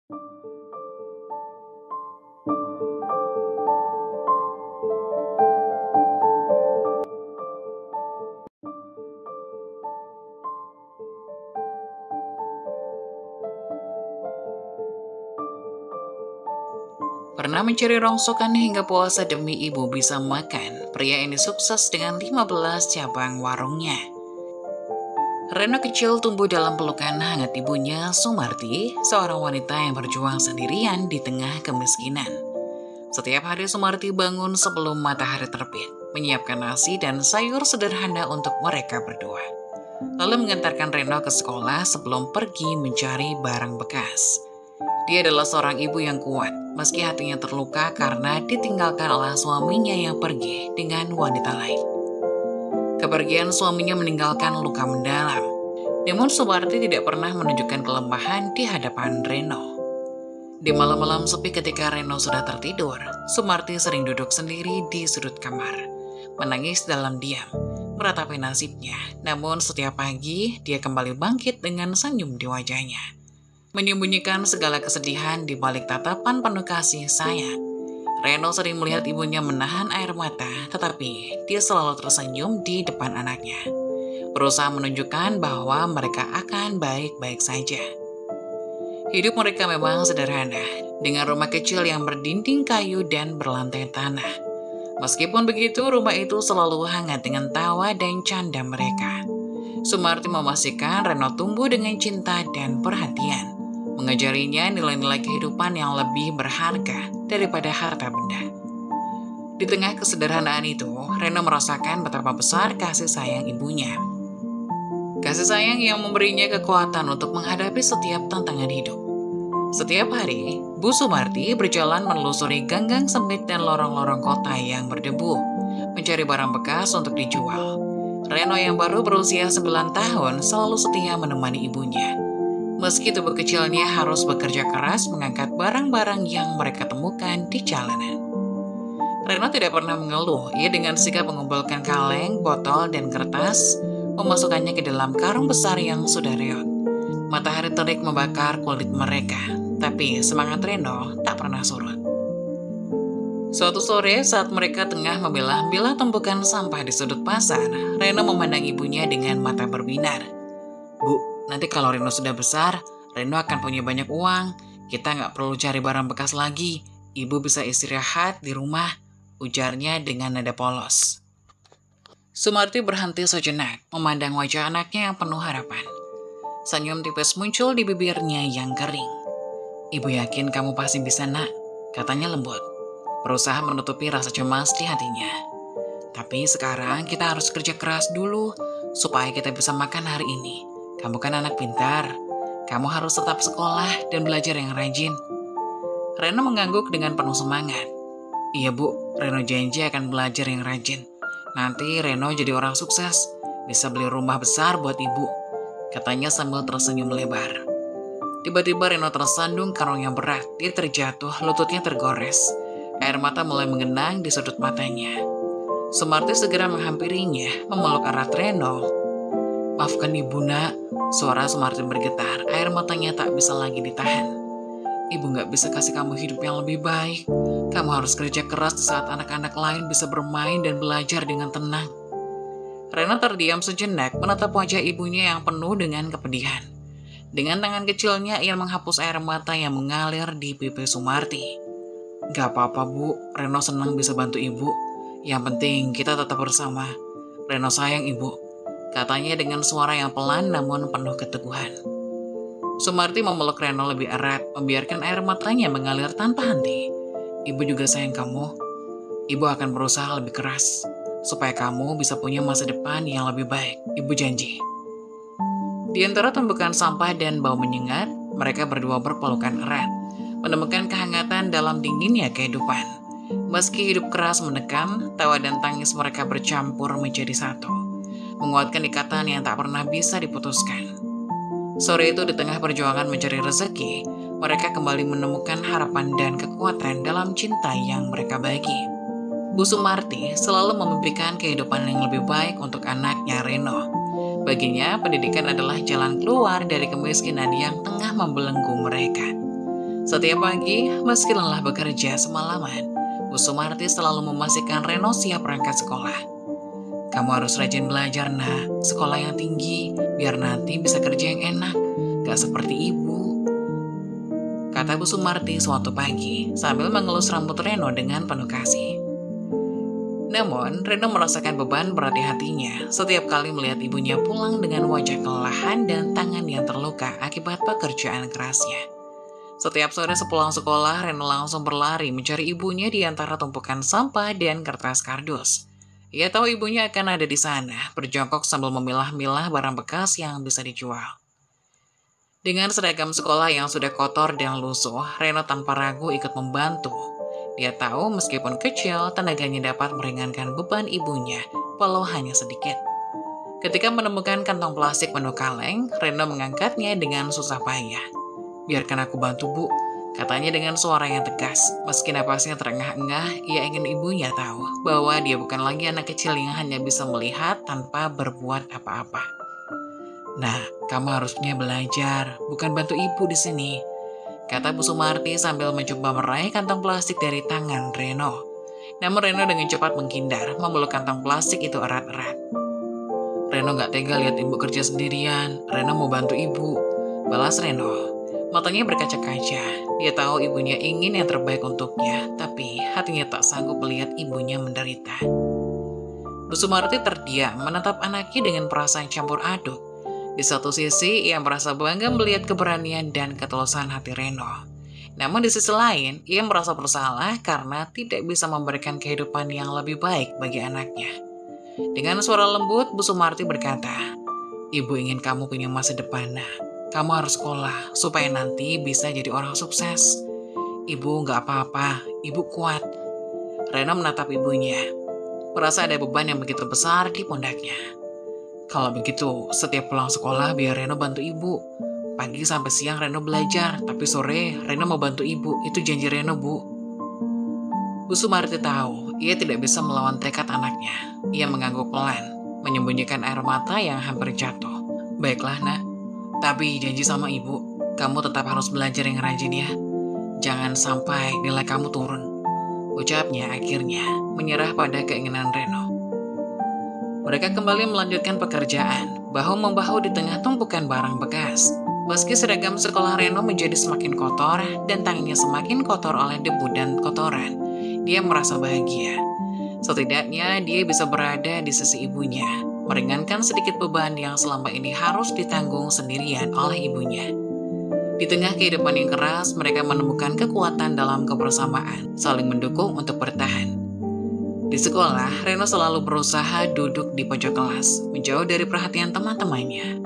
Pernah mencari rongsokan hingga puasa demi ibu bisa makan, pria ini sukses dengan 15 cabang warungnya. Reno kecil tumbuh dalam pelukan hangat ibunya, Sumarti, seorang wanita yang berjuang sendirian di tengah kemiskinan. Setiap hari Sumarti bangun sebelum matahari terbit, menyiapkan nasi dan sayur sederhana untuk mereka berdua. Lalu mengantarkan Reno ke sekolah sebelum pergi mencari barang bekas. Dia adalah seorang ibu yang kuat, meski hatinya terluka karena ditinggalkan oleh suaminya yang pergi dengan wanita lain. Kepergian suaminya meninggalkan luka mendalam. Namun Sumarti tidak pernah menunjukkan kelemahan di hadapan Reno. Di malam-malam sepi ketika Reno sudah tertidur, Sumarti sering duduk sendiri di sudut kamar, menangis dalam diam, meratapi nasibnya. Namun setiap pagi, dia kembali bangkit dengan senyum di wajahnya, menyembunyikan segala kesedihan di balik tatapan penuh kasih sayang. Reno sering melihat ibunya menahan air mata, tetapi dia selalu tersenyum di depan anaknya, berusaha menunjukkan bahwa mereka akan baik-baik saja. Hidup mereka memang sederhana, dengan rumah kecil yang berdinding kayu dan berlantai tanah. Meskipun begitu, rumah itu selalu hangat dengan tawa dan canda mereka. Sumarti memastikan Reno tumbuh dengan cinta dan perhatian, mengajarinya nilai-nilai kehidupan yang lebih berharga daripada harta benda. Di tengah kesederhanaan itu, Reno merasakan betapa besar kasih sayang ibunya. Kasih sayang yang memberinya kekuatan untuk menghadapi setiap tantangan hidup. Setiap hari, Bu Sumarti berjalan menelusuri gang-gang sempit dan lorong-lorong kota yang berdebu, mencari barang bekas untuk dijual. Reno yang baru berusia 9 tahun selalu setia menemani ibunya. Meski tubuh kecilnya harus bekerja keras mengangkat barang-barang yang mereka temukan di jalanan. Reno tidak pernah mengeluh, ia dengan sigap mengumpulkan kaleng, botol, dan kertas, memasukkannya ke dalam karung besar yang sudah reot. Matahari terik membakar kulit mereka, tapi semangat Reno tak pernah surut. Suatu sore saat mereka tengah memilah-milah tumpukan sampah di sudut pasar, Reno memandang ibunya dengan mata berbinar. "Bu, nanti kalau Reno sudah besar, Reno akan punya banyak uang. Kita nggak perlu cari barang bekas lagi. Ibu bisa istirahat di rumah," ujarnya dengan nada polos. Sumarti berhenti sejenak, memandang wajah anaknya yang penuh harapan. Senyum tipis muncul di bibirnya yang kering. "Ibu yakin kamu pasti bisa, Nak," katanya lembut, berusaha menutupi rasa cemas di hatinya. "Tapi sekarang kita harus kerja keras dulu, supaya kita bisa makan hari ini. Kamu kan anak pintar, kamu harus tetap sekolah dan belajar yang rajin." Reno mengangguk dengan penuh semangat. "Iya Bu, Reno janji akan belajar yang rajin. Nanti Reno jadi orang sukses, bisa beli rumah besar buat ibu," katanya sambil tersenyum lebar. Tiba-tiba Reno tersandung karung yang berat, dia terjatuh, lututnya tergores. Air mata mulai mengenang di sudut matanya. Sumarti segera menghampirinya, memeluk erat Reno. "Maafkan ibu, Nak," suara Sumarti bergetar, air matanya tak bisa lagi ditahan. "Ibu gak bisa kasih kamu hidup yang lebih baik. Kamu harus kerja keras di saat anak-anak lain bisa bermain dan belajar dengan tenang." Reno terdiam sejenak, menatap wajah ibunya yang penuh dengan kepedihan. Dengan tangan kecilnya, ia menghapus air mata yang mengalir di pipi Sumarti. "Gak apa-apa Bu, Reno senang bisa bantu ibu. Yang penting kita tetap bersama. Reno sayang ibu," katanya dengan suara yang pelan namun penuh keteguhan. Sumarti memeluk Reno lebih erat, membiarkan air matanya mengalir tanpa henti. "Ibu juga sayang kamu. Ibu akan berusaha lebih keras, supaya kamu bisa punya masa depan yang lebih baik. Ibu janji." Di antara tumpukan sampah dan bau menyengat, mereka berdua berpelukan erat, menemukan kehangatan dalam dinginnya kehidupan. Meski hidup keras menekan, tawa dan tangis mereka bercampur menjadi satu, menguatkan ikatan yang tak pernah bisa diputuskan. Sore itu di tengah perjuangan mencari rezeki, mereka kembali menemukan harapan dan kekuatan dalam cinta yang mereka bagi. Bu Sumarti selalu memimpikan kehidupan yang lebih baik untuk anaknya Reno. Baginya, pendidikan adalah jalan keluar dari kemiskinan yang tengah membelenggu mereka. Setiap pagi, meski lelah bekerja semalaman, Bu Sumarti selalu memastikan Reno siap berangkat sekolah. Kamu harus rajin belajar, nak. Sekolah yang tinggi, biar nanti bisa kerja yang enak. Gak seperti ibu, kata Bu Sumarti suatu pagi sambil mengelus rambut Reno dengan penuh kasih. Namun, Reno merasakan beban berat di hatinya setiap kali melihat ibunya pulang dengan wajah kelelahan dan tangan yang terluka akibat pekerjaan kerasnya. Setiap sore sepulang sekolah, Reno langsung berlari mencari ibunya di antara tumpukan sampah dan kertas kardus. Ia tahu ibunya akan ada di sana, berjongkok sambil memilah-milah barang bekas yang bisa dijual. Dengan seragam sekolah yang sudah kotor dan lusuh, Reno tanpa ragu ikut membantu. Dia tahu meskipun kecil, tenaganya dapat meringankan beban ibunya, walau hanya sedikit. Ketika menemukan kantong plastik penuh kaleng, Reno mengangkatnya dengan susah payah. "Biarkan aku bantu, Bu," katanya dengan suara yang tegas. Meski napasnya terengah-engah, ia ingin ibunya tahu bahwa dia bukan lagi anak kecil yang hanya bisa melihat tanpa berbuat apa-apa. "Nah, kamu harusnya belajar, bukan bantu ibu di sini," kata Bu Sumarti sambil mencoba meraih kantong plastik dari tangan Reno. Namun Reno dengan cepat menghindar, memeluk kantong plastik itu erat-erat. "Reno gak tega lihat ibu kerja sendirian. Reno mau bantu ibu," balas Reno. Matanya berkaca-kaca. Dia tahu ibunya ingin yang terbaik untuknya, tapi hatinya tak sanggup melihat ibunya menderita. Bu Sumarti terdiam menatap anaknya dengan perasaan campur aduk. Di satu sisi, ia merasa bangga melihat keberanian dan ketulusan hati Reno. Namun di sisi lain, ia merasa bersalah karena tidak bisa memberikan kehidupan yang lebih baik bagi anaknya. Dengan suara lembut, Bu Sumarti berkata, "Ibu ingin kamu punya masa depan, nak. Kamu harus sekolah supaya nanti bisa jadi orang sukses. Ibu nggak apa-apa, ibu kuat." Reno menatap ibunya, merasa ada beban yang begitu besar di pundaknya. "Kalau begitu, setiap pulang sekolah biar Reno bantu ibu. Pagi sampai siang Reno belajar, tapi sore Reno mau bantu ibu. Itu janji Reno, Bu." Bu Sumarti tahu, ia tidak bisa melawan tekad anaknya. Ia mengangguk pelan, menyembunyikan air mata yang hampir jatuh. "Baiklah, nak. Tapi janji sama ibu, kamu tetap harus belajar yang rajin ya. Jangan sampai nilai kamu turun," ucapnya akhirnya, menyerah pada keinginan Reno. Mereka kembali melanjutkan pekerjaan, bahu-membahu di tengah tumpukan barang bekas. Meski seragam sekolah Reno menjadi semakin kotor dan tangannya semakin kotor oleh debu dan kotoran, dia merasa bahagia. Setidaknya dia bisa berada di sisi ibunya, meringankan sedikit beban yang selama ini harus ditanggung sendirian oleh ibunya. Di tengah kehidupan yang keras, mereka menemukan kekuatan dalam kebersamaan, saling mendukung untuk bertahan. Di sekolah, Reno selalu berusaha duduk di pojok kelas, menjauh dari perhatian teman-temannya.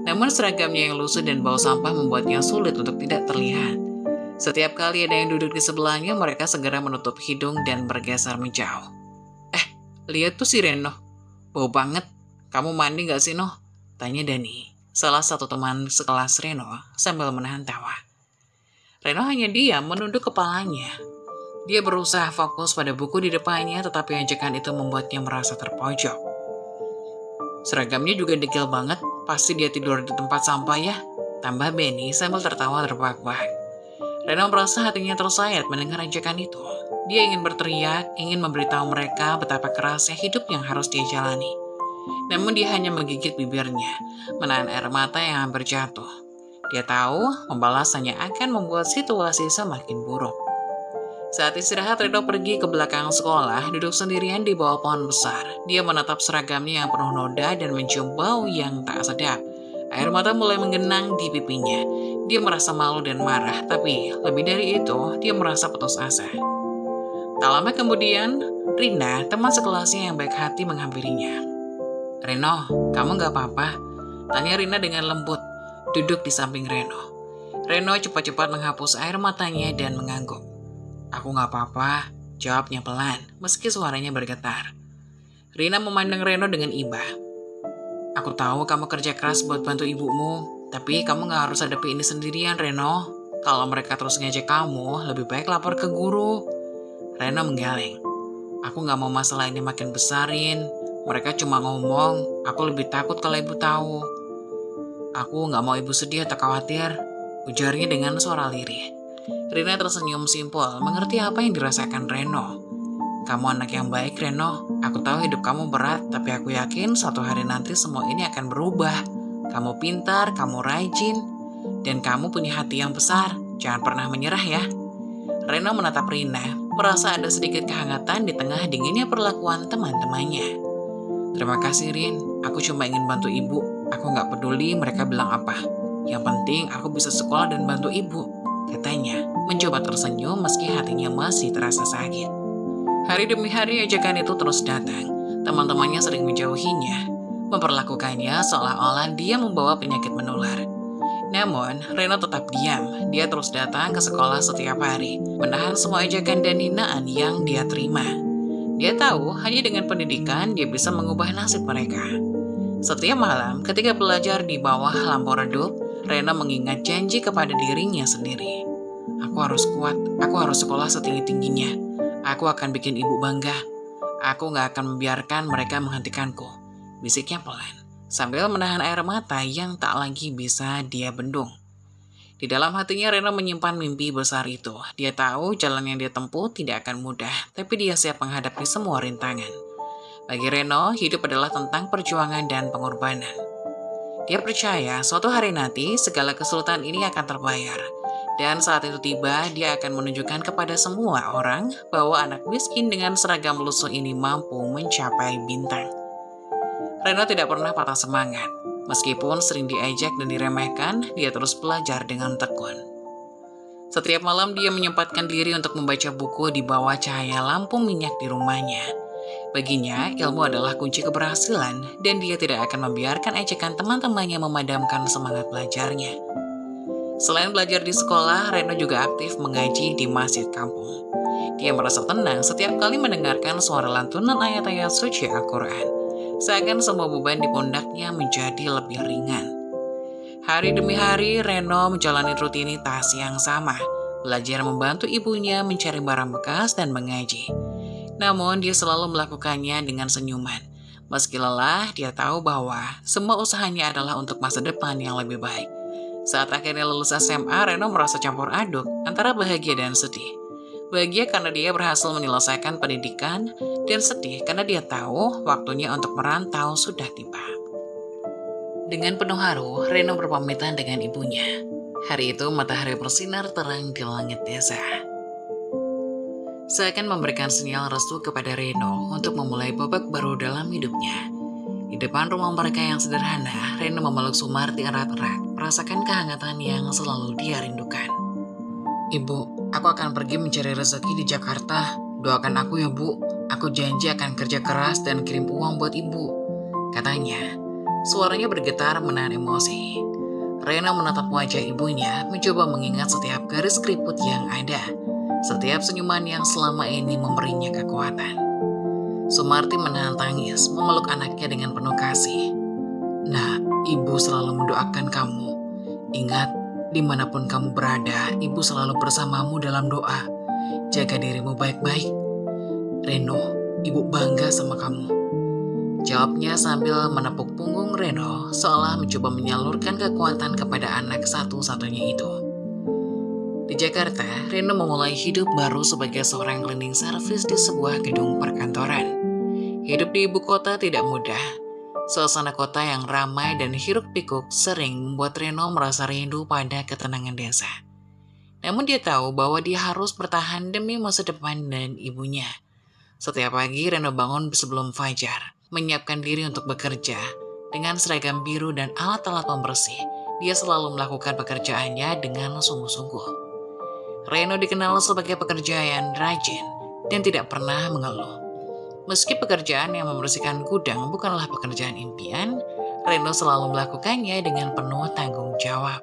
Namun seragamnya yang lusuh dan bau sampah membuatnya sulit untuk tidak terlihat. Setiap kali ada yang duduk di sebelahnya, mereka segera menutup hidung dan bergeser menjauh. "Lihat tuh si Reno, bau banget. Kamu mandi gak sih, Noh?" tanya Dani, salah satu teman sekelas Reno, sambil menahan tawa. Reno hanya diam menunduk kepalanya. Dia berusaha fokus pada buku di depannya, tetapi ajakan itu membuatnya merasa terpojok. "Seragamnya juga degil banget, pasti dia tidur di tempat sampah ya," tambah Benny sambil tertawa terbahak-bahak. Reno merasa hatinya tersayat mendengar ajakan itu. Dia ingin berteriak, ingin memberitahu mereka betapa kerasnya hidup yang harus dia jalani. Namun dia hanya menggigit bibirnya, menahan air mata yang hampir jatuh. Dia tahu membalas hanya akan membuat situasi semakin buruk. Saat istirahat, Reno pergi ke belakang sekolah, duduk sendirian di bawah pohon besar. Dia menatap seragamnya yang penuh noda dan mencium bau yang tak sedap. Air mata mulai menggenang di pipinya. Dia merasa malu dan marah, tapi lebih dari itu, dia merasa putus asa. Tak lama kemudian, Rina, teman sekelasnya yang baik hati, menghampirinya. "Reno, kamu gak apa-apa?" tanya Rina dengan lembut, duduk di samping Reno. Reno cepat-cepat menghapus air matanya dan mengangguk. "Aku gak apa-apa," jawabnya pelan, meski suaranya bergetar. Rina memandang Reno dengan iba. "Aku tahu kamu kerja keras buat bantu ibumu, tapi kamu gak harus hadapi ini sendirian, Reno. Kalau mereka terus ngejek kamu, lebih baik lapor ke guru." Reno menggeleng. "Aku gak mau masalah ini makin besarin. Mereka cuma ngomong, aku lebih takut kalau ibu tahu." "Aku gak mau ibu sedih atau khawatir," ujarnya dengan suara lirih. Rina tersenyum simpul, mengerti apa yang dirasakan Reno. Kamu anak yang baik, Reno. Aku tahu hidup kamu berat, tapi aku yakin suatu hari nanti semua ini akan berubah. Kamu pintar, kamu rajin, dan kamu punya hati yang besar. Jangan pernah menyerah ya. Reno menatap Rina, merasa ada sedikit kehangatan di tengah dinginnya perlakuan teman-temannya. Terima kasih, Rin. Aku cuma ingin bantu ibu. Aku nggak peduli mereka bilang apa. Yang penting aku bisa sekolah dan bantu ibu, katanya, mencoba tersenyum meski hatinya masih terasa sakit. Hari demi hari ajakan itu terus datang. Teman-temannya sering menjauhinya, memperlakukannya seolah-olah dia membawa penyakit menular. Namun, Reno tetap diam. Dia terus datang ke sekolah setiap hari, menahan semua ajakan dan hinaan yang dia terima. Dia tahu hanya dengan pendidikan dia bisa mengubah nasib mereka. Setiap malam, ketika belajar di bawah lampu redup, Reno mengingat janji kepada dirinya sendiri. Aku harus kuat, aku harus sekolah setinggi-tingginya. Aku akan bikin ibu bangga. Aku gak akan membiarkan mereka menghentikanku, bisiknya pelan, sambil menahan air mata yang tak lagi bisa dia bendung. Di dalam hatinya Reno menyimpan mimpi besar itu. Dia tahu jalan yang dia tempuh tidak akan mudah, tapi dia siap menghadapi semua rintangan. Bagi Reno, hidup adalah tentang perjuangan dan pengorbanan. Dia percaya suatu hari nanti segala kesulitan ini akan terbayar. Dan saat itu tiba, dia akan menunjukkan kepada semua orang bahwa anak miskin dengan seragam lusuh ini mampu mencapai bintang. Reno tidak pernah patah semangat. Meskipun sering diajak dan diremehkan, dia terus belajar dengan tekun. Setiap malam dia menyempatkan diri untuk membaca buku di bawah cahaya lampu minyak di rumahnya. Baginya, ilmu adalah kunci keberhasilan, dan dia tidak akan membiarkan ejekan teman-temannya memadamkan semangat belajarnya. Selain belajar di sekolah, Reno juga aktif mengaji di masjid kampung. Dia merasa tenang setiap kali mendengarkan suara lantunan ayat-ayat suci Al-Quran. Seakan semua beban di pundaknya menjadi lebih ringan. Hari demi hari, Reno menjalani rutinitas yang sama. Belajar membantu ibunya mencari barang bekas dan mengaji. Namun, dia selalu melakukannya dengan senyuman. Meski lelah, dia tahu bahwa semua usahanya adalah untuk masa depan yang lebih baik. Saat akhirnya lulus SMA, Reno merasa campur aduk antara bahagia dan sedih. Bahagia karena dia berhasil menyelesaikan pendidikan, dan sedih karena dia tahu waktunya untuk merantau sudah tiba. Dengan penuh haru, Reno berpamitan dengan ibunya. Hari itu matahari bersinar terang di langit desa. Seakan memberikan sinyal restu kepada Reno untuk memulai babak baru dalam hidupnya. Di depan rumah mereka yang sederhana, Reno memeluk Sumarti erat-erat, merasakan kehangatan yang selalu dia rindukan. Ibu, aku akan pergi mencari rezeki di Jakarta. Doakan aku ya, Bu. Aku janji akan kerja keras dan kirim uang buat ibu, katanya. Suaranya bergetar menahan emosi. Reno menatap wajah ibunya, mencoba mengingat setiap garis keriput yang ada, setiap senyuman yang selama ini memberinya kekuatan. Sumarti menahan tangis, memeluk anaknya dengan penuh kasih. Nah, ibu selalu mendoakan kamu. Ingat, dimanapun kamu berada, ibu selalu bersamamu dalam doa. Jaga dirimu baik-baik. Reno, ibu bangga sama kamu, jawabnya sambil menepuk punggung Reno, seolah mencoba menyalurkan kekuatan kepada anak satu-satunya itu. Di Jakarta, Reno memulai hidup baru sebagai seorang cleaning service di sebuah gedung perkantoran. Hidup di ibu kota tidak mudah. Suasana kota yang ramai dan hiruk-pikuk sering membuat Reno merasa rindu pada ketenangan desa. Namun dia tahu bahwa dia harus bertahan demi masa depan dan ibunya. Setiap pagi Reno bangun sebelum fajar, menyiapkan diri untuk bekerja. Dengan seragam biru dan alat-alat pembersih, dia selalu melakukan pekerjaannya dengan sungguh-sungguh. Reno dikenal sebagai pekerja yang rajin dan tidak pernah mengeluh. Meski pekerjaan yang membersihkan gudang bukanlah pekerjaan impian, Reno selalu melakukannya dengan penuh tanggung jawab.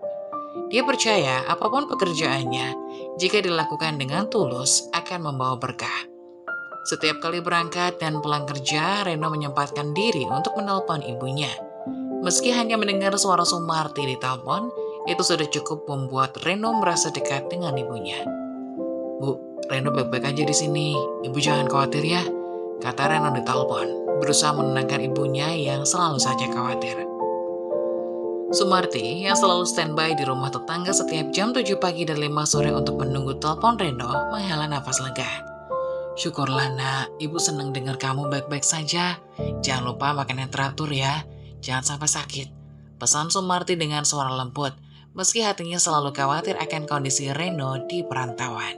Dia percaya apapun pekerjaannya, jika dilakukan dengan tulus akan membawa berkah. Setiap kali berangkat dan pulang kerja, Reno menyempatkan diri untuk menelpon ibunya. Meski hanya mendengar suara Sumarti di telepon, itu sudah cukup membuat Reno merasa dekat dengan ibunya. Bu, Reno baik-baik aja di sini. Ibu jangan khawatir ya, kata Reno di telepon, berusaha menenangkan ibunya yang selalu saja khawatir. Sumarti yang selalu standby di rumah tetangga setiap jam 7 pagi dan 5 sore untuk menunggu telepon Reno menghela nafas lega. Syukurlah nak, ibu senang dengar kamu baik-baik saja. Jangan lupa makan yang teratur ya, jangan sampai sakit. Pesan Sumarti dengan suara lembut, meski hatinya selalu khawatir akan kondisi Reno di perantauan.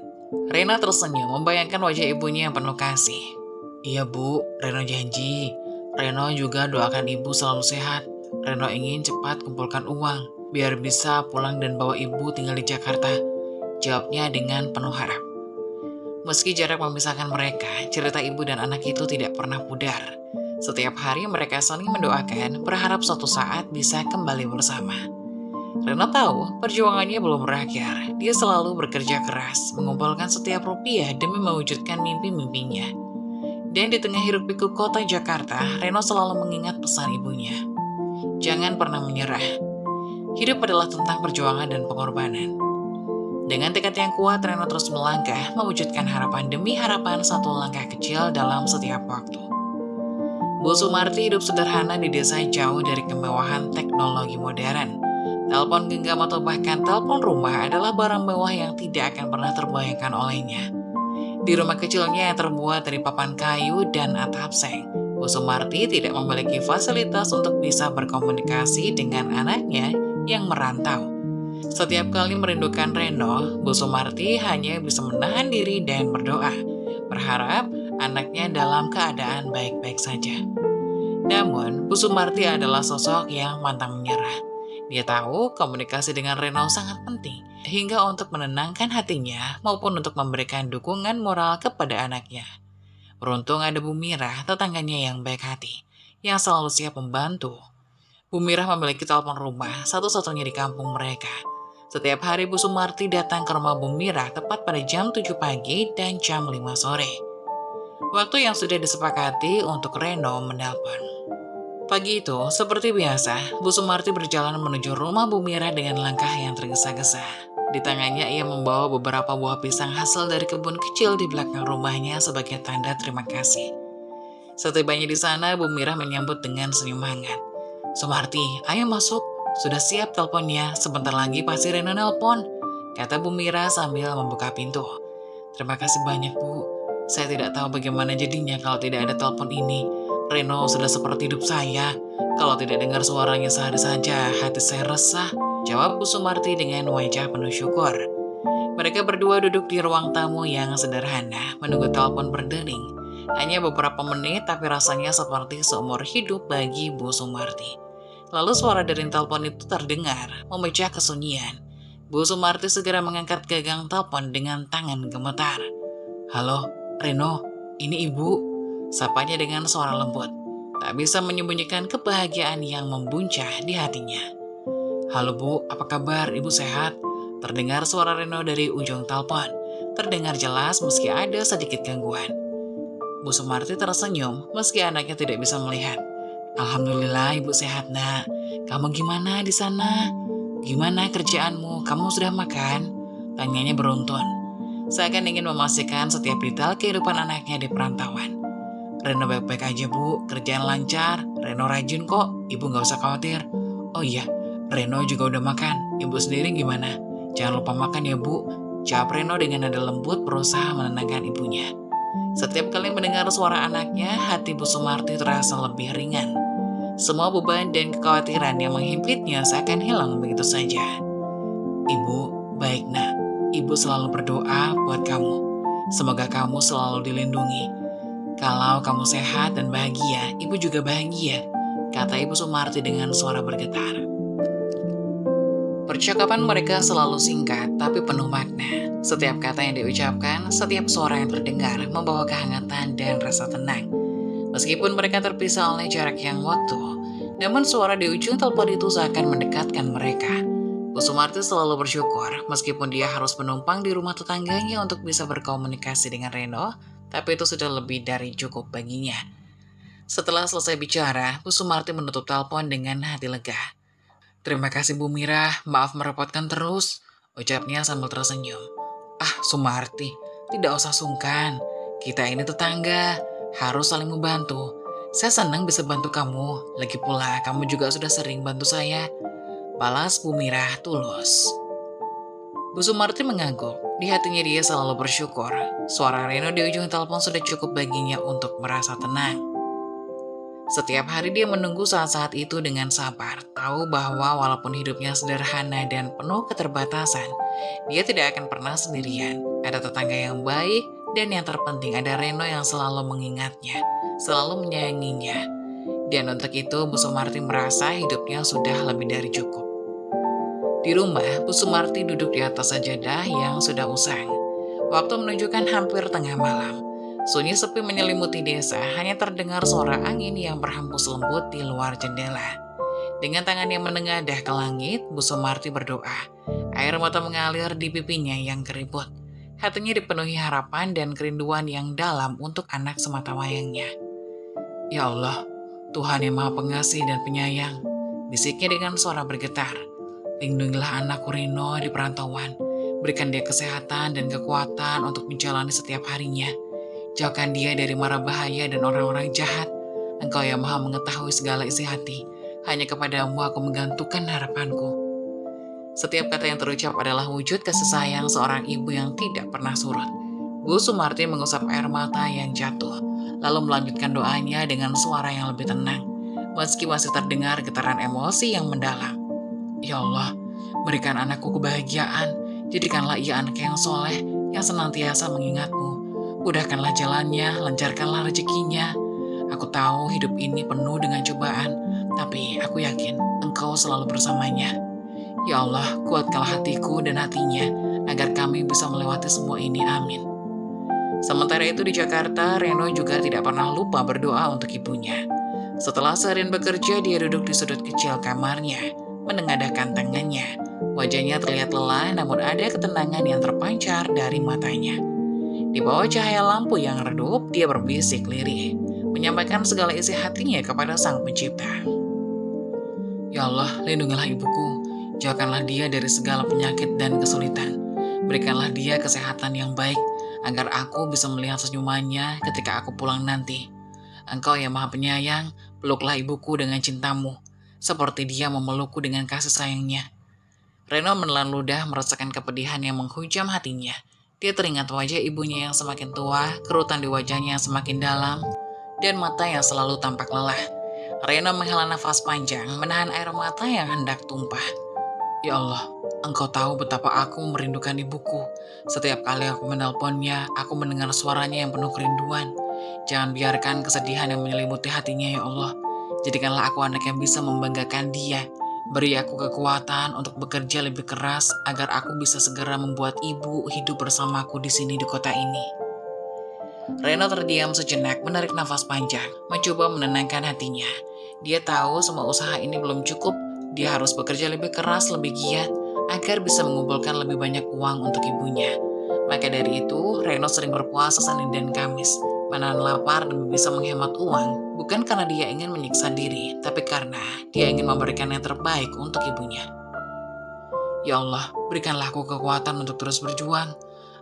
Reno tersenyum membayangkan wajah ibunya yang penuh kasih. Iya bu, Reno janji. Reno juga doakan ibu selalu sehat. Reno ingin cepat kumpulkan uang, biar bisa pulang dan bawa ibu tinggal di Jakarta. Jawabnya dengan penuh harap. Meski jarak memisahkan mereka, cerita ibu dan anak itu tidak pernah pudar. Setiap hari mereka saling mendoakan, berharap suatu saat bisa kembali bersama. Reno tahu perjuangannya belum berakhir. Dia selalu bekerja keras, mengumpulkan setiap rupiah demi mewujudkan mimpi-mimpinya. Dan di tengah hiruk-pikuk kota Jakarta, Reno selalu mengingat pesan ibunya. Jangan pernah menyerah. Hidup adalah tentang perjuangan dan pengorbanan. Dengan tekad yang kuat, Reno terus melangkah, mewujudkan harapan demi harapan satu langkah kecil dalam setiap waktu. Bu Sumarti hidup sederhana di desa jauh dari kemewahan teknologi modern. Telepon genggam atau bahkan telepon rumah adalah barang mewah yang tidak akan pernah terbayangkan olehnya. Di rumah kecilnya yang terbuat dari papan kayu dan atap seng, Bu Sumarti tidak memiliki fasilitas untuk bisa berkomunikasi dengan anaknya yang merantau. Setiap kali merindukan Reno, Bu Sumarti hanya bisa menahan diri dan berdoa, berharap anaknya dalam keadaan baik-baik saja. Namun, Bu Sumarti adalah sosok yang pantang menyerah. Dia tahu komunikasi dengan Reno sangat penting, hingga untuk menenangkan hatinya maupun untuk memberikan dukungan moral kepada anaknya. Beruntung ada Bu Mirah, tetangganya yang baik hati, yang selalu siap membantu. Bu Mirah memiliki telepon rumah, satu-satunya di kampung mereka. Setiap hari Bu Sumarti datang ke rumah Bu Mirah tepat pada jam 7 pagi dan jam 5 sore. Waktu yang sudah disepakati untuk Reno menelpon. Pagi itu, seperti biasa, Bu Sumarti berjalan menuju rumah Bu Mirah dengan langkah yang tergesa-gesa. Di tangannya ia membawa beberapa buah pisang hasil dari kebun kecil di belakang rumahnya sebagai tanda terima kasih. Setibanya di sana, Bu Mirah menyambut dengan senyum hangat. Sumarti, ayo masuk. Sudah siap teleponnya, sebentar lagi pasti Reno nelpon, kata Bu Mirah sambil membuka pintu. Terima kasih banyak Bu. Saya tidak tahu bagaimana jadinya kalau tidak ada telepon ini. Reno sudah seperti hidup saya. Kalau tidak dengar suaranya sehari saja, hati saya resah, jawab Bu Sumarti dengan wajah penuh syukur. Mereka berdua duduk di ruang tamu yang sederhana, menunggu telepon berdering. Hanya beberapa menit, tapi rasanya seperti seumur hidup bagi Bu Sumarti. Lalu suara dari telepon itu terdengar, memecah kesunyian. Bu Sumarti segera mengangkat gagang telepon dengan tangan gemetar. Halo, Reno, ini Ibu, sapanya dengan suara lembut. Tak bisa menyembunyikan kebahagiaan yang membuncah di hatinya. Halo Bu, apa kabar? Ibu sehat? Terdengar suara Reno dari ujung telepon. Terdengar jelas meski ada sedikit gangguan. Bu Sumarti tersenyum meski anaknya tidak bisa melihat. Alhamdulillah Ibu sehat nak. Kamu gimana di sana? Gimana kerjaanmu? Kamu sudah makan? Tanyanya beruntun. Seakan ingin memastikan setiap detail kehidupan anaknya di perantauan. Reno baik-baik aja Bu, kerjaan lancar. Reno rajin kok, Ibu gak usah khawatir. Oh iya, Reno juga udah makan. Ibu sendiri gimana? Jangan lupa makan ya Bu, jawab Reno dengan nada lembut berusaha menenangkan ibunya. Setiap kali mendengar suara anaknya, hati Bu Sumarti terasa lebih ringan. Semua beban dan kekhawatiran yang menghimpitnya seakan hilang begitu saja. Ibu, baik nak. Ibu selalu berdoa buat kamu. Semoga kamu selalu dilindungi. Kalau kamu sehat dan bahagia, Ibu juga bahagia, kata Ibu Sumarti dengan suara bergetar. Percakapan mereka selalu singkat tapi penuh makna. Setiap kata yang diucapkan, setiap suara yang terdengar membawa kehangatan dan rasa tenang. Meskipun mereka terpisah oleh jarak yang waktu, namun suara di ujung telepon itu seakan mendekatkan mereka. Bu Sumarti selalu bersyukur meskipun dia harus menumpang di rumah tetangganya untuk bisa berkomunikasi dengan Reno, tapi itu sudah lebih dari cukup baginya. Setelah selesai bicara, Bu Sumarti menutup telepon dengan hati lega. Terima kasih Bu Mirah, maaf merepotkan terus, ucapnya sambil tersenyum. Ah Sumarti, tidak usah sungkan, kita ini tetangga, harus saling membantu. Saya senang bisa bantu kamu, lagi pula kamu juga sudah sering bantu saya. balas Bu Mirah tulus. Bu Sumarti mengangguk, di hatinya dia selalu bersyukur. Suara Reno di ujung telepon sudah cukup baginya untuk merasa tenang. Setiap hari dia menunggu saat-saat itu dengan sabar, tahu bahwa walaupun hidupnya sederhana dan penuh keterbatasan, dia tidak akan pernah sendirian. Ada tetangga yang baik, dan yang terpenting ada Reno yang selalu mengingatnya, selalu menyayanginya. Dan untuk itu Bu Sumarti merasa hidupnya sudah lebih dari cukup. Di rumah, Bu Sumarti duduk di atas sajadah yang sudah usang. Waktu menunjukkan hampir tengah malam. Sunyi sepi menyelimuti desa, hanya terdengar suara angin yang berhembus lembut di luar jendela. Dengan tangan yang menengadah ke langit, Bu Sumarti berdoa. Air mata mengalir di pipinya yang keriput. Hatinya dipenuhi harapan dan kerinduan yang dalam untuk anak sematawayangnya. Ya Allah, Tuhan yang Maha Pengasih dan Penyayang, bisiknya dengan suara bergetar. Lindungilah anakku Reno di perantauan. Berikan dia kesehatan dan kekuatan untuk menjalani setiap harinya. Jauhkan dia dari mara bahaya dan orang-orang jahat. Engkau yang Maha mengetahui segala isi hati. Hanya kepadamu aku menggantungkan harapanku. Setiap kata yang terucap adalah wujud kasih sayang seorang ibu yang tidak pernah surut. Bu Sumarti mengusap air mata yang jatuh, lalu melanjutkan doanya dengan suara yang lebih tenang, meski masih terdengar getaran emosi yang mendalam. Ya Allah, berikan anakku kebahagiaan, jadikanlah ia anak yang soleh, yang senantiasa mengingatmu. Mudahkanlah jalannya, lancarkanlah rezekinya. Aku tahu hidup ini penuh dengan cobaan, tapi aku yakin Engkau selalu bersamanya. Ya Allah, kuatkanlah hatiku dan hatinya, agar kami bisa melewati semua ini, amin. Sementara itu di Jakarta, Reno juga tidak pernah lupa berdoa untuk ibunya. Setelah seharian bekerja, dia duduk di sudut kecil kamarnya, menengadahkan tangannya. Wajahnya terlihat lelah, namun ada ketenangan yang terpancar dari matanya. Di bawah cahaya lampu yang redup, dia berbisik lirih, menyampaikan segala isi hatinya kepada Sang Pencipta. Ya Allah, lindungilah ibuku, jauhkanlah dia dari segala penyakit dan kesulitan. Berikanlah dia kesehatan yang baik, agar aku bisa melihat senyumannya ketika aku pulang nanti. Engkau yang Maha Penyayang, peluklah ibuku dengan cintamu, seperti dia memelukku dengan kasih sayangnya. Reno menelan ludah merasakan kepedihan yang menghujam hatinya. Dia teringat wajah ibunya yang semakin tua, kerutan di wajahnya yang semakin dalam, dan mata yang selalu tampak lelah. Reno menghela nafas panjang, menahan air mata yang hendak tumpah. Ya Allah, Engkau tahu betapa aku merindukan ibuku. Setiap kali aku menelponnya, aku mendengar suaranya yang penuh kerinduan. Jangan biarkan kesedihan yang menyelimuti hatinya, ya Allah. Jadikanlah aku anak yang bisa membanggakan dia. Beri aku kekuatan untuk bekerja lebih keras agar aku bisa segera membuat ibu hidup bersamaku di sini di kota ini. Reno terdiam sejenak, menarik nafas panjang, mencoba menenangkan hatinya. Dia tahu semua usaha ini belum cukup. Dia harus bekerja lebih keras, lebih giat, agar bisa mengumpulkan lebih banyak uang untuk ibunya. Maka dari itu, Reno sering berpuasa Senin dan Kamis, menahan lapar demi bisa menghemat uang, bukan karena dia ingin menyiksa diri, tapi karena dia ingin memberikan yang terbaik untuk ibunya. Ya Allah, berikanlah aku kekuatan untuk terus berjuang.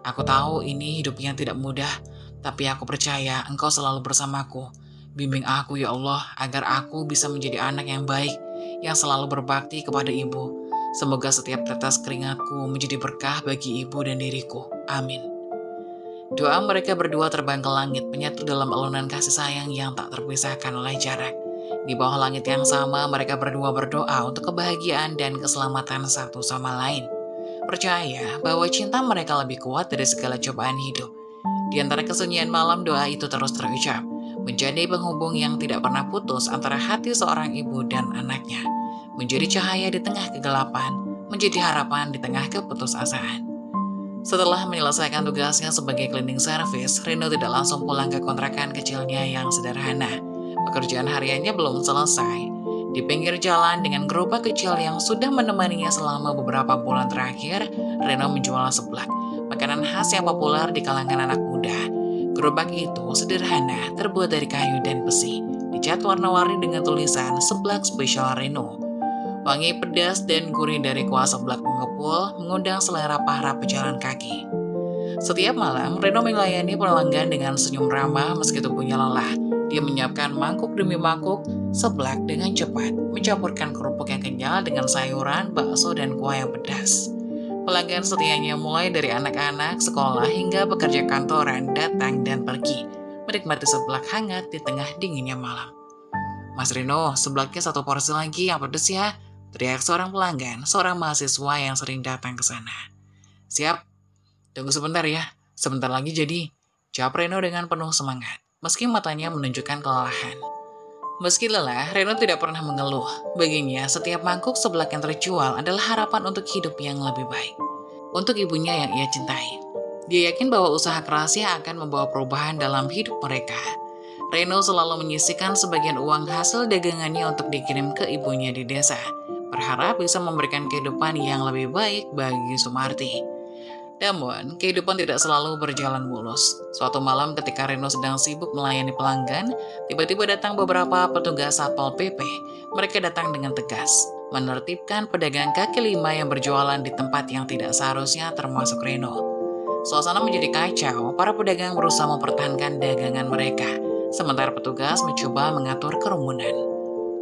Aku tahu ini hidup yang tidak mudah, tapi aku percaya Engkau selalu bersamaku. Bimbing aku ya Allah, agar aku bisa menjadi anak yang baik, yang selalu berbakti kepada ibu. Semoga setiap tetes keringatku menjadi berkah bagi ibu dan diriku. Amin. Doa mereka berdua terbang ke langit, menyatu dalam alunan kasih sayang yang tak terpisahkan oleh jarak. Di bawah langit yang sama, mereka berdua berdoa untuk kebahagiaan dan keselamatan satu sama lain. Percaya bahwa cinta mereka lebih kuat dari segala cobaan hidup. Di antara kesunyian malam, doa itu terus terucap, menjadi penghubung yang tidak pernah putus antara hati seorang ibu dan anaknya. Menjadi cahaya di tengah kegelapan, menjadi harapan di tengah keputusasaan. Setelah menyelesaikan tugasnya sebagai cleaning service, Reno tidak langsung pulang ke kontrakan kecilnya yang sederhana. Pekerjaan hariannya belum selesai. Di pinggir jalan dengan gerobak kecil yang sudah menemaninya selama beberapa bulan terakhir, Reno menjual seblak, makanan khas yang populer di kalangan anak muda. Gerobak itu sederhana, terbuat dari kayu dan besi, dicat warna-warni dengan tulisan seblak spesial Reno. Wangi pedas dan gurih dari kuah seblak mengepul, mengundang selera para pejalan kaki. Setiap malam, Reno melayani pelanggan dengan senyum ramah meski tubuhnya lelah. Dia menyiapkan mangkuk demi mangkuk seblak dengan cepat, mencampurkan kerupuk yang kenyal dengan sayuran, bakso, dan kuah yang pedas. Pelanggan setianya mulai dari anak-anak, sekolah, hingga pekerja kantoran datang dan pergi, menikmati seblak hangat di tengah dinginnya malam. "Mas Rino, seblaknya 1 porsi lagi yang pedes ya," teriak seorang pelanggan, seorang mahasiswa yang sering datang ke sana. "Siap, tunggu sebentar ya, sebentar lagi jadi," jawab Reno dengan penuh semangat, meski matanya menunjukkan kelelahan. Meski lelah, Reno tidak pernah mengeluh. Baginya, setiap mangkuk seblak yang terjual adalah harapan untuk hidup yang lebih baik. Untuk ibunya yang ia cintai. Dia yakin bahwa usaha kerasnya akan membawa perubahan dalam hidup mereka. Reno selalu menyisihkan sebagian uang hasil dagangannya untuk dikirim ke ibunya di desa, berharap bisa memberikan kehidupan yang lebih baik bagi Sumarti. Namun, kehidupan tidak selalu berjalan mulus. Suatu malam ketika Reno sedang sibuk melayani pelanggan, tiba-tiba datang beberapa petugas Satpol PP. Mereka datang dengan tegas, menertibkan pedagang kaki lima yang berjualan di tempat yang tidak seharusnya termasuk Reno. Suasana menjadi kacau, para pedagang berusaha mempertahankan dagangan mereka, sementara petugas mencoba mengatur kerumunan.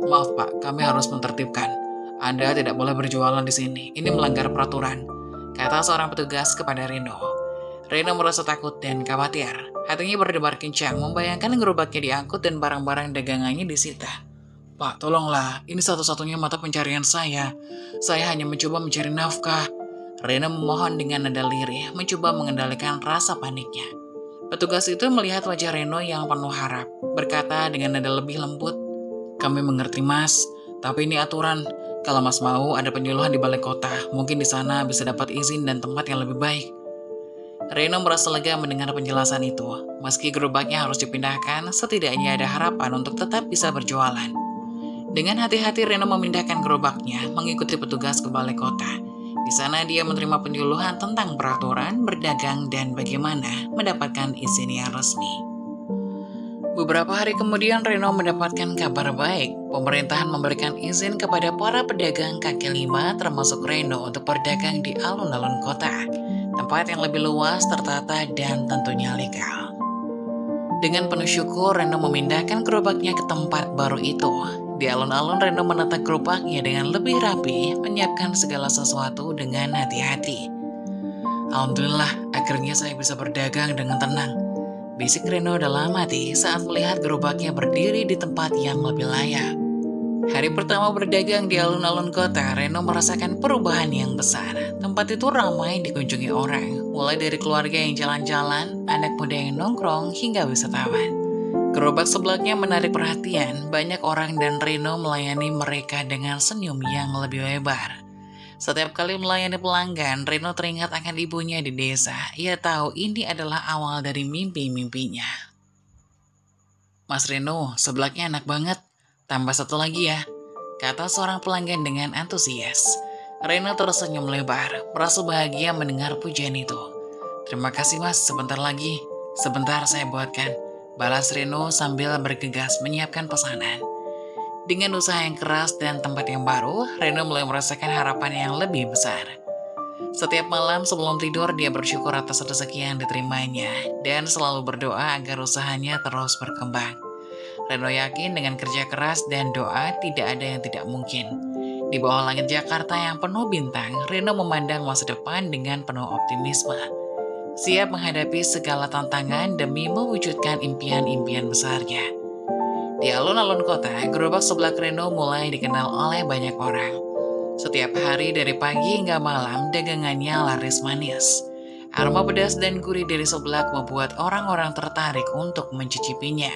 "Maaf Pak, kami harus menertibkan. Anda tidak boleh berjualan di sini, ini melanggar peraturan," kata seorang petugas kepada Reno. Reno merasa takut dan khawatir. Hatinya berdebar kencang, membayangkan gerobaknya diangkut dan barang-barang dagangannya disita. "Pak, tolonglah, ini satu-satunya mata pencarian saya. Saya hanya mencoba mencari nafkah." Reno memohon dengan nada lirih, mencoba mengendalikan rasa paniknya. Petugas itu melihat wajah Reno yang penuh harap, berkata dengan nada lebih lembut, "Kami mengerti Mas, tapi ini aturan. Kalau Mas mau ada penyuluhan di balai kota, mungkin di sana bisa dapat izin dan tempat yang lebih baik." Reno merasa lega mendengar penjelasan itu. Meski gerobaknya harus dipindahkan, setidaknya ada harapan untuk tetap bisa berjualan. Dengan hati-hati Reno memindahkan gerobaknya, mengikuti petugas ke balai kota. Di sana dia menerima penyuluhan tentang peraturan, berdagang, dan bagaimana mendapatkan izin yang resmi. Beberapa hari kemudian Reno mendapatkan kabar baik. Pemerintahan memberikan izin kepada para pedagang kaki lima termasuk Reno untuk berdagang di alun-alun kota. Tempat yang lebih luas, tertata, dan tentunya legal. Dengan penuh syukur, Reno memindahkan gerobaknya ke tempat baru itu. Di alun-alun, Reno menata gerobaknya dengan lebih rapi, menyiapkan segala sesuatu dengan hati-hati. "Alhamdulillah, akhirnya saya bisa berdagang dengan tenang," bisik Reno dalam hati saat melihat gerobaknya berdiri di tempat yang lebih layak. Hari pertama berdagang di alun-alun kota, Reno merasakan perubahan yang besar. Tempat itu ramai dikunjungi orang, mulai dari keluarga yang jalan-jalan, anak muda yang nongkrong, hingga wisatawan. Gerobak seblaknya menarik perhatian banyak orang dan Reno melayani mereka dengan senyum yang lebih lebar. Setiap kali melayani pelanggan, Reno teringat akan ibunya di desa. Ia tahu ini adalah awal dari mimpi-mimpinya. "Mas Reno, seblaknya enak banget. Tambah satu lagi ya," kata seorang pelanggan dengan antusias. Reno tersenyum lebar, merasa bahagia mendengar pujian itu. "Terima kasih Mas, sebentar lagi. Sebentar saya buatkan," balas Reno sambil bergegas menyiapkan pesanan. Dengan usaha yang keras dan tempat yang baru, Reno mulai merasakan harapan yang lebih besar. Setiap malam sebelum tidur, dia bersyukur atas rezeki yang diterimanya dan selalu berdoa agar usahanya terus berkembang. Reno yakin dengan kerja keras dan doa tidak ada yang tidak mungkin. Di bawah langit Jakarta yang penuh bintang, Reno memandang masa depan dengan penuh optimisme. Siap menghadapi segala tantangan demi mewujudkan impian-impian besarnya. Di alun-alun kota, gerobak seblak Reno mulai dikenal oleh banyak orang. Setiap hari dari pagi hingga malam, dagangannya laris manis. Aroma pedas dan gurih dari seblak membuat orang-orang tertarik untuk mencicipinya.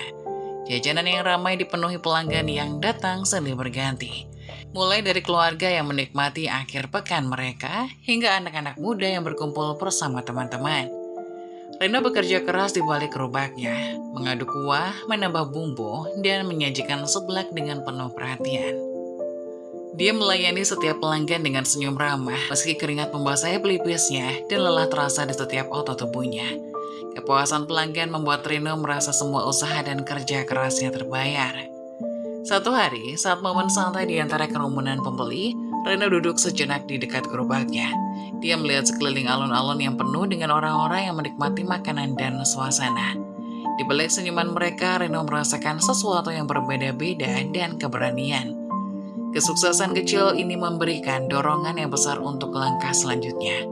Jajanan yang ramai dipenuhi pelanggan yang datang silih berganti. Mulai dari keluarga yang menikmati akhir pekan mereka, hingga anak-anak muda yang berkumpul bersama teman-teman. Reno bekerja keras di balik gerobaknya, mengaduk kuah, menambah bumbu, dan menyajikan seblak dengan penuh perhatian. Dia melayani setiap pelanggan dengan senyum ramah, meski keringat membasahi pelipisnya dan lelah terasa di setiap otot tubuhnya. Kepuasan pelanggan membuat Reno merasa semua usaha dan kerja kerasnya terbayar. Satu hari, saat momen santai di antara kerumunan pembeli, Reno duduk sejenak di dekat gerobaknya. Dia melihat sekeliling alun-alun yang penuh dengan orang-orang yang menikmati makanan dan suasana. Di balik senyuman mereka, Reno merasakan sesuatu yang berbeda-beda dan keberanian. Kesuksesan kecil ini memberikan dorongan yang besar untuk langkah selanjutnya.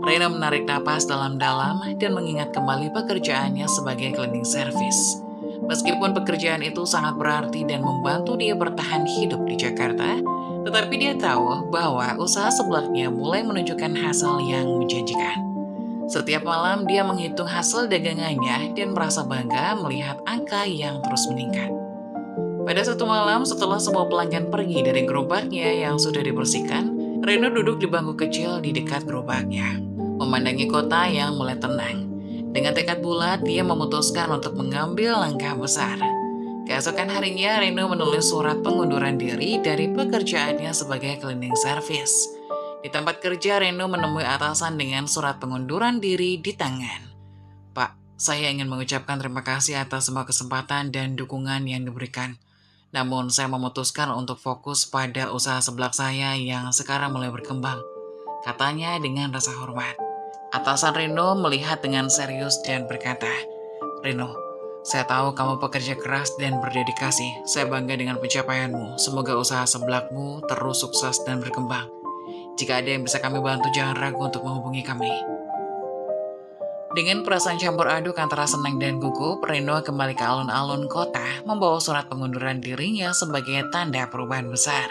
Reno menarik napas dalam-dalam dan mengingat kembali pekerjaannya sebagai cleaning service. Meskipun pekerjaan itu sangat berarti dan membantu dia bertahan hidup di Jakarta, tetapi dia tahu bahwa usaha sebelaknya mulai menunjukkan hasil yang menjanjikan. Setiap malam dia menghitung hasil dagangannya dan merasa bangga melihat angka yang terus meningkat. Pada satu malam setelah semua pelanggan pergi dari gerobaknya yang sudah dibersihkan, Reno duduk di bangku kecil di dekat gerobaknya, memandangi kota yang mulai tenang. Dengan tekad bulat, dia memutuskan untuk mengambil langkah besar. Keesokan harinya, Reno menulis surat pengunduran diri dari pekerjaannya sebagai cleaning service. Di tempat kerja, Reno menemui atasan dengan surat pengunduran diri di tangan. "Pak, saya ingin mengucapkan terima kasih atas semua kesempatan dan dukungan yang diberikan. Namun, saya memutuskan untuk fokus pada usaha seblak saya yang sekarang mulai berkembang," katanya dengan rasa hormat. Atasan Reno melihat dengan serius dan berkata, "Reno, saya tahu kamu pekerja keras dan berdedikasi. Saya bangga dengan pencapaianmu. Semoga usaha seblakmu terus sukses dan berkembang. Jika ada yang bisa kami bantu, jangan ragu untuk menghubungi kami." Dengan perasaan campur aduk antara senang dan gugup, Reno kembali ke alun-alun kota membawa surat pengunduran dirinya sebagai tanda perubahan besar.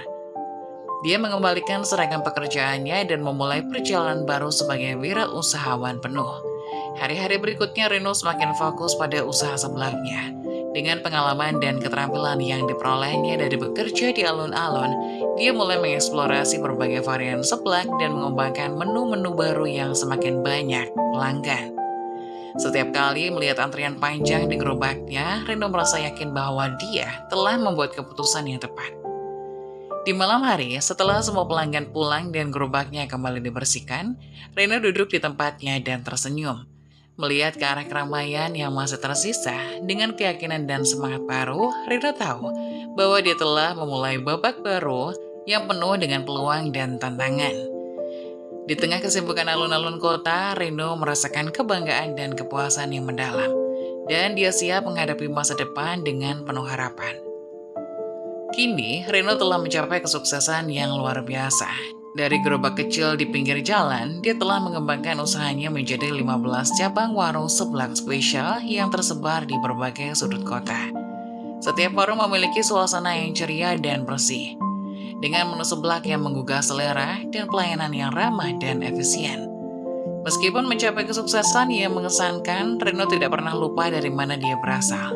Dia mengembalikan seragam pekerjaannya dan memulai perjalanan baru sebagai wirausahawan penuh. Hari-hari berikutnya Reno semakin fokus pada usaha sebelaknya. Dengan pengalaman dan keterampilan yang diperolehnya dari bekerja di alun-alun, dia mulai mengeksplorasi berbagai varian seblak dan mengembangkan menu-menu baru yang semakin banyak pelanggan. Setiap kali melihat antrian panjang di gerobaknya, Reno merasa yakin bahwa dia telah membuat keputusan yang tepat. Di malam hari, setelah semua pelanggan pulang dan gerobaknya kembali dibersihkan, Reno duduk di tempatnya dan tersenyum. Melihat ke arah keramaian yang masih tersisa, dengan keyakinan dan semangat baru, Reno tahu bahwa dia telah memulai babak baru yang penuh dengan peluang dan tantangan. Di tengah kesibukan alun-alun kota, Reno merasakan kebanggaan dan kepuasan yang mendalam, dan dia siap menghadapi masa depan dengan penuh harapan. Kini, Reno telah mencapai kesuksesan yang luar biasa. Dari gerobak kecil di pinggir jalan, dia telah mengembangkan usahanya menjadi 15 cabang warung seblak spesial yang tersebar di berbagai sudut kota. Setiap warung memiliki suasana yang ceria dan bersih, dengan menu seblak yang menggugah selera dan pelayanan yang ramah dan efisien. Meskipun mencapai kesuksesan yang mengesankan, Reno tidak pernah lupa dari mana dia berasal.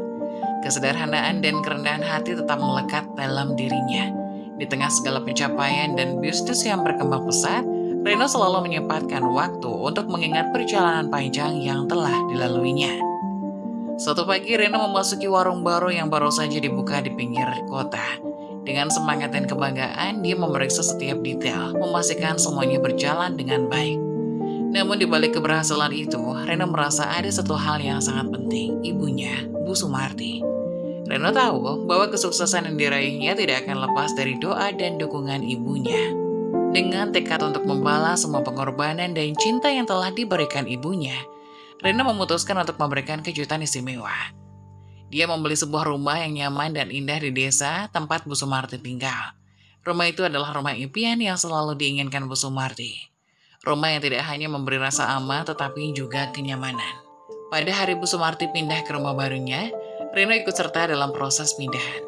Kesederhanaan dan kerendahan hati tetap melekat dalam dirinya. Di tengah segala pencapaian dan bisnis yang berkembang pesat, Reno selalu menyempatkan waktu untuk mengingat perjalanan panjang yang telah dilaluinya. Suatu pagi, Reno memasuki warung baru yang baru saja dibuka di pinggir kota. Dengan semangat dan kebanggaan, dia memeriksa setiap detail, memastikan semuanya berjalan dengan baik. Namun di balik keberhasilan itu, Reno merasa ada satu hal yang sangat penting, ibunya, Bu Sumarti. Reno tahu bahwa kesuksesan yang diraihnya tidak akan lepas dari doa dan dukungan ibunya. Dengan tekad untuk membalas semua pengorbanan dan cinta yang telah diberikan ibunya, Reno memutuskan untuk memberikan kejutan istimewa. Dia membeli sebuah rumah yang nyaman dan indah di desa tempat Bu Sumarti tinggal. Rumah itu adalah rumah impian yang selalu diinginkan Bu Sumarti. Rumah yang tidak hanya memberi rasa aman tetapi juga kenyamanan. Pada hari Bu Sumarti pindah ke rumah barunya, Reno ikut serta dalam proses pindahan.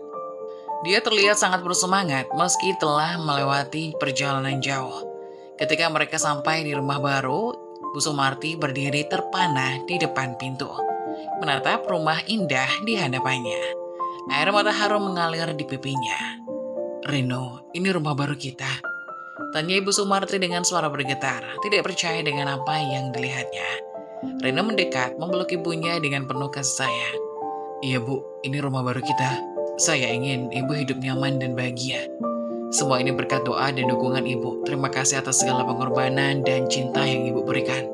Dia terlihat sangat bersemangat meski telah melewati perjalanan jauh. Ketika mereka sampai di rumah baru, Bu Sumarti berdiri terpana di depan pintu, menatap rumah indah di hadapannya. Air mata harum mengalir di pipinya. "Reno, ini rumah baru kita?" tanya Ibu Sumarti dengan suara bergetar, tidak percaya dengan apa yang dilihatnya. Reno mendekat, memeluk ibunya dengan penuh kasih sayang. "Iya Bu, ini rumah baru kita. Saya ingin Ibu hidup nyaman dan bahagia. Semua ini berkat doa dan dukungan Ibu. Terima kasih atas segala pengorbanan dan cinta yang Ibu berikan."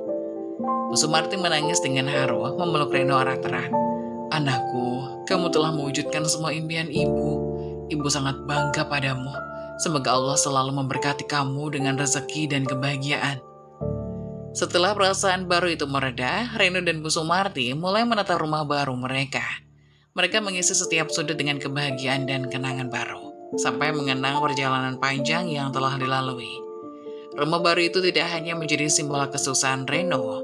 Bu Sumarti menangis dengan haru, memeluk Reno erat-erat. "Anakku, kamu telah mewujudkan semua impian Ibu. Ibu sangat bangga padamu. Semoga Allah selalu memberkati kamu dengan rezeki dan kebahagiaan." Setelah perasaan baru itu mereda, Reno dan Bu Sumarti mulai menata rumah baru mereka. Mereka mengisi setiap sudut dengan kebahagiaan dan kenangan baru, sampai mengenang perjalanan panjang yang telah dilalui. Rumah baru itu tidak hanya menjadi simbol kesuksesan Reno,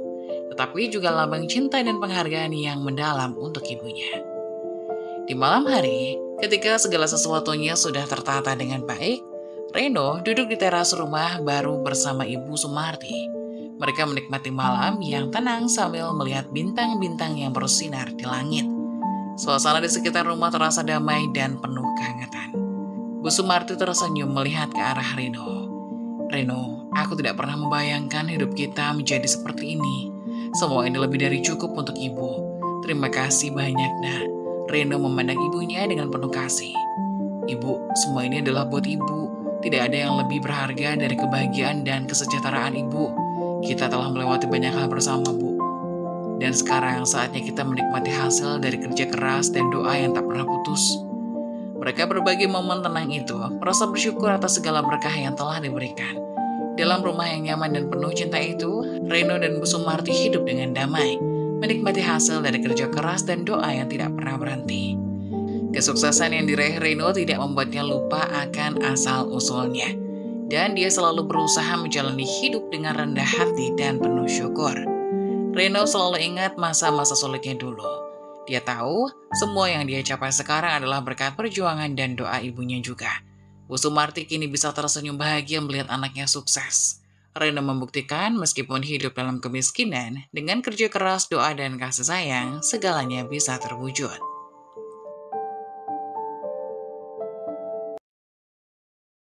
tetapi juga lambang cinta dan penghargaan yang mendalam untuk ibunya. Di malam hari, ketika segala sesuatunya sudah tertata dengan baik, Reno duduk di teras rumah baru bersama Ibu Sumarti. Mereka menikmati malam yang tenang sambil melihat bintang-bintang yang bersinar di langit. Suasana di sekitar rumah terasa damai dan penuh kehangatan. Bu Sumarti tersenyum melihat ke arah Reno. Reno, aku tidak pernah membayangkan hidup kita menjadi seperti ini. Semua ini lebih dari cukup untuk ibu. Terima kasih banyak, Nak. Reno memandang ibunya dengan penuh kasih. Ibu, semua ini adalah buat ibu. Tidak ada yang lebih berharga dari kebahagiaan dan kesejahteraan ibu. Kita telah melewati banyak hal bersama, Bu. Dan sekarang saatnya kita menikmati hasil dari kerja keras dan doa yang tak pernah putus. Mereka berbagi momen tenang itu, merasa bersyukur atas segala berkah yang telah diberikan. Dalam rumah yang nyaman dan penuh cinta itu, Reno dan Bu Sumarti hidup dengan damai, menikmati hasil dari kerja keras dan doa yang tidak pernah berhenti. Kesuksesan yang diraih Reno tidak membuatnya lupa akan asal-usulnya, dan dia selalu berusaha menjalani hidup dengan rendah hati dan penuh syukur. Reno selalu ingat masa-masa sulitnya dulu. Dia tahu semua yang dia capai sekarang adalah berkat perjuangan dan doa ibunya juga. Bu Sumarti kini bisa tersenyum bahagia melihat anaknya sukses. Reno membuktikan meskipun hidup dalam kemiskinan, dengan kerja keras, doa, dan kasih sayang, segalanya bisa terwujud.